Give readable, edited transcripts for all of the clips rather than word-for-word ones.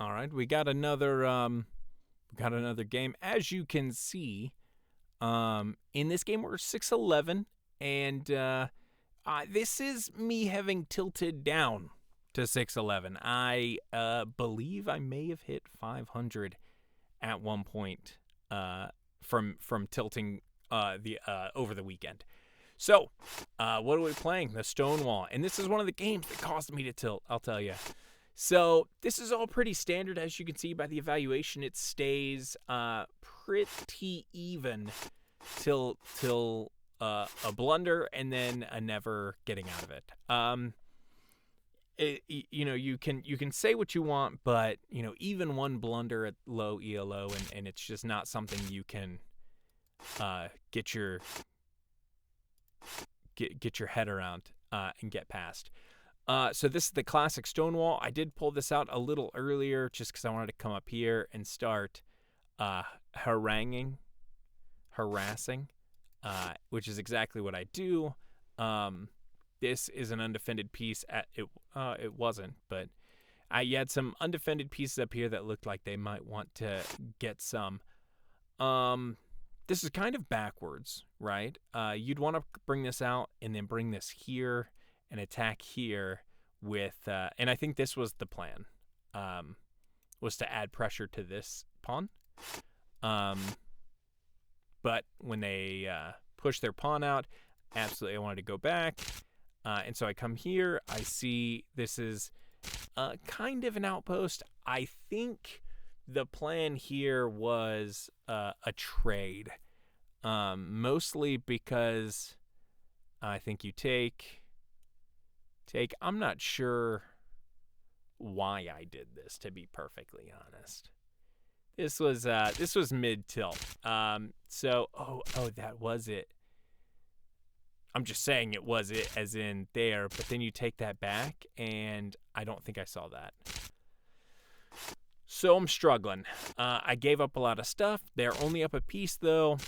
All right, we got another game. As you can see, in this game we're 6-11, and this is me having tilted down to 6-11. I believe I may have hit 500 at one point from tilting the over the weekend. So, what are we playing? The Stonewall, and this is one of the games that caused me to tilt. I'll tell you. So this is all pretty standard, as you can see by the evaluation. It stays pretty even till a blunder and then a never getting out of it. You can say what you want, but even one blunder at low ELO and it's just not something you can get your head around and get past. So this is the classic Stonewall. I did pull this out a little earlier just because I wanted to come up here and start harassing, which is exactly what I do. This is an undefended piece. It wasn't, but you had some undefended pieces up here that looked like they might want to get some. This is kind of backwards, right? You'd want to bring this out and then bring this here and attack here with, and I think this was the plan, was to add pressure to this pawn. But when they push their pawn out, absolutely I wanted to go back. And so I come here, I see this is kind of an outpost. I think the plan here was a trade, mostly because I think you take. I'm not sure why I did this, to be perfectly honest. This was mid tilt. So that was it. I'm just saying it was it, as in there, but then you take that back, and I don't think I saw that. So I'm struggling. I gave up a lot of stuff. They're only up a piece, though.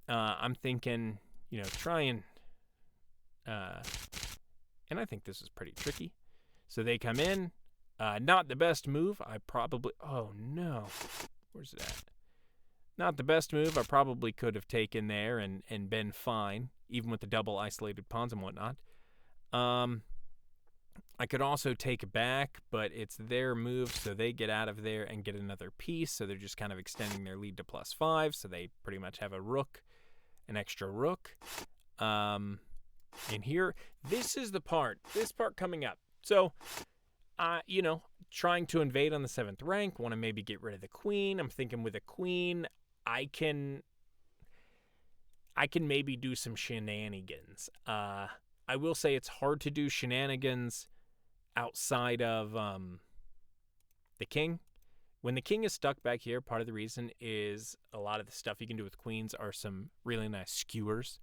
I'm thinking, try and I think this is pretty tricky. So they come in. Not the best move. Oh, no. Where's it at? Not the best move. I probably could have taken there and been fine, even with the double isolated pawns and whatnot. I could also take back, but it's their move, so they get out of there and get another piece. So they're just kind of extending their lead to +5. So they pretty much have a rook, an extra rook. And here, this is this part coming up. So, trying to invade on the 7th rank, want to maybe get rid of the queen. I'm thinking with a queen, I can maybe do some shenanigans. I will say it's hard to do shenanigans outside of the king. When the king is stuck back here, part of the reason is a lot of the stuff you can do with queens are some really nice skewers.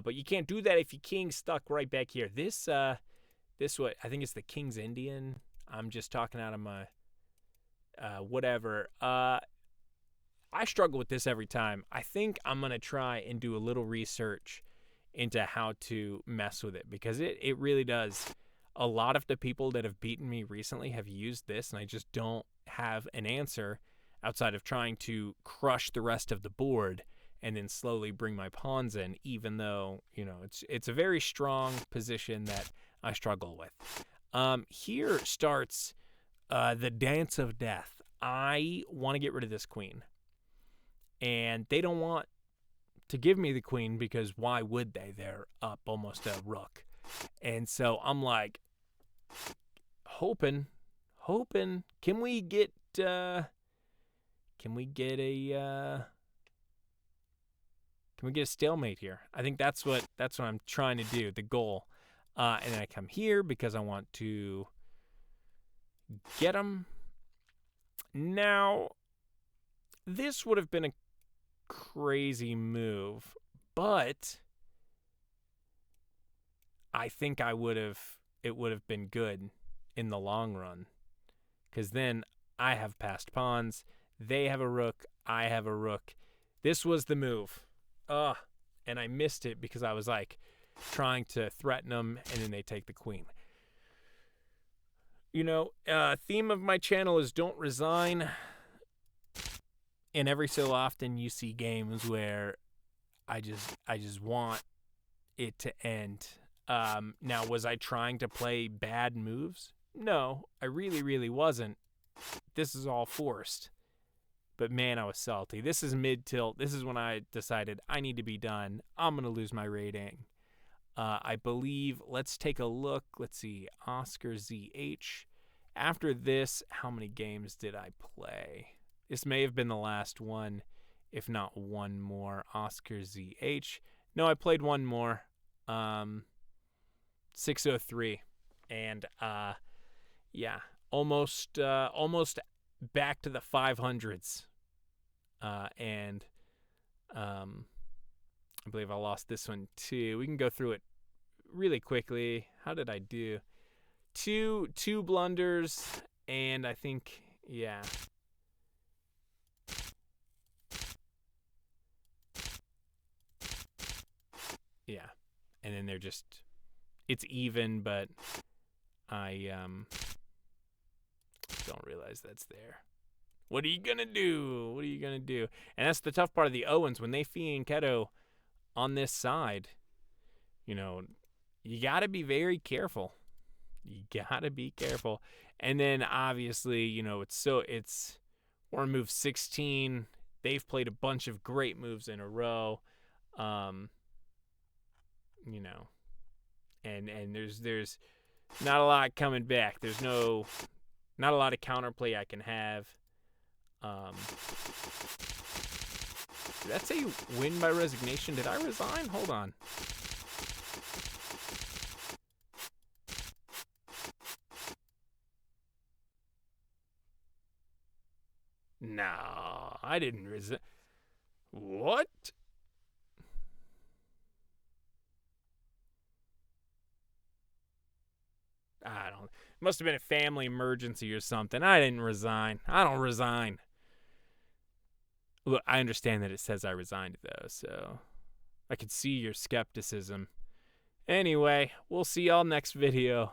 But you can't do that if your king's stuck right back here. This what I think is the King's Indian. I'm just talking out of my whatever. I struggle with this every time. I think I'm going to try and do a little research into how to mess with it, because it really does. A lot of the people that have beaten me recently have used this, and I just don't have an answer outside of trying to crush the rest of the board and then slowly bring my pawns in, even though, it's a very strong position that I struggle with. Here starts the dance of death. I want to get rid of this queen. And they don't want to give me the queen, because why would they? They're up almost a rook. And so I'm like, hoping, can we get a stalemate here? I think that's what I'm trying to do, the goal. And then I come here because I want to get them. Now, this would have been a crazy move, but I think it would have been good in the long run, because then I have passed pawns, they have a rook, I have a rook. This was the move. And I missed it because I was like trying to threaten them, and then they take the queen. Theme of my channel is don't resign. And every so often you see games where I just want it to end. Now, was I trying to play bad moves? No, I really, really wasn't. This is all forced. But man, I was salty. This is mid-tilt. This is when I decided I need to be done. I'm going to lose my rating. I believe, let's take a look. Let's see, Oscar ZH. After this, how many games did I play? This may have been the last one, if not one more. Oscar ZH. No, I played one more. 603. And, yeah, almost back to the 500s. I believe I lost this one too. We can go through it really quickly. How did I do? Two blunders, and I think, yeah. Yeah. And then they're just, it's even, but I don't realize that's there. What are you going to do? What are you going to do? And that's the tough part of the Owens. When they fianchetto on this side, you got to be very careful. You got to be careful. And then, obviously, we're on move 16. They've played a bunch of great moves in a row. And there's not a lot coming back. There's not a lot of counterplay I can have. Did that say win by resignation? Did I resign? Hold on. No, I didn't resign. What? I don't. It must have been a family emergency or something. I didn't resign. I don't resign. Look, I understand that it says I resigned, though, so I could see your skepticism. Anyway, we'll see y'all next video.